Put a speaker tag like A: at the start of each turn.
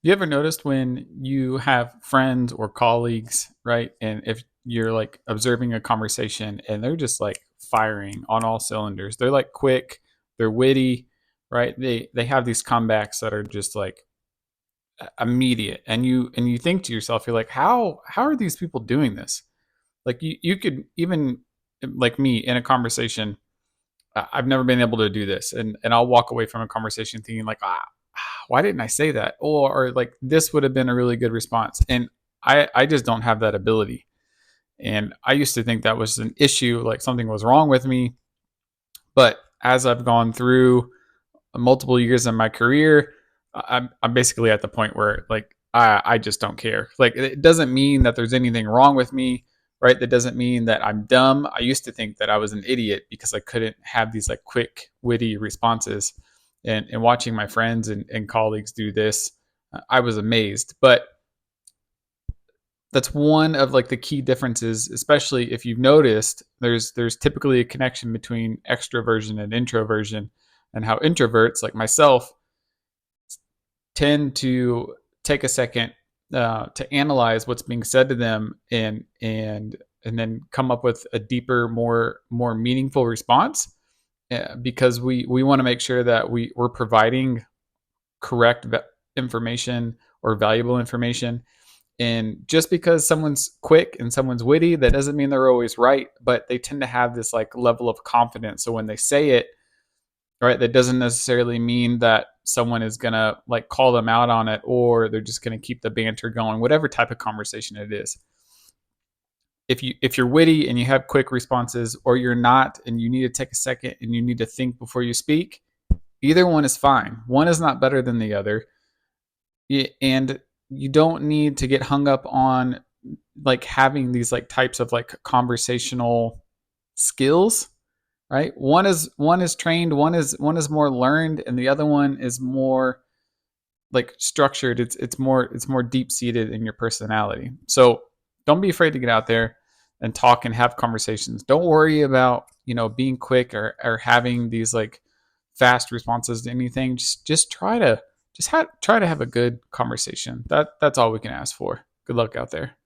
A: You ever noticed when you have friends or colleagues, right? And if you're like observing a conversation and they're just like firing on all cylinders, they're like quick, they're witty, right? They have these comebacks that are just like immediate, and you think to yourself, you're like, how are these people doing this? Like you could even like me in a conversation, I've never been able to do this, and I'll walk away from a conversation thinking like, why didn't I say that? Or like this would have been a really good response, and I just don't have that ability. And I used to think that was an issue, like something was wrong with me. But as I've gone through multiple years in my career, I'm basically at the point where like I just don't care. Like it doesn't mean that there's anything wrong with me, right? That doesn't mean that I'm dumb. I used to think that I was an idiot because I couldn't have these like quick, witty responses. And watching my friends and colleagues do this, I was amazed. But that's one of like the key differences, especially if you've noticed there's typically a connection between extroversion and introversion, and how introverts like myself tend to take a second to analyze what's being said to them, and then come up with a deeper, more meaningful response, because we want to make sure that we're providing correct information or valuable information. And just because someone's quick and someone's witty, that doesn't mean they're always right, but they tend to have this like level of confidence. So when they say it, right, that doesn't necessarily mean that someone is gonna like call them out on it, or they're just gonna keep the banter going, whatever type of conversation it is. If you're witty and you have quick responses, or you're not and you need to take a second and you need to think before you speak, either one is fine. One is not better than the other. And you don't need to get hung up on like having these like types of like conversational skills, right? One is trained, one is more learned, and the other one is more like structured. It's more deep seated in your personality. So don't be afraid to get out there and talk and have conversations. Don't worry about being quick, or having these like fast responses to anything. Just try to have a good conversation. That's all we can ask for. Good luck out there.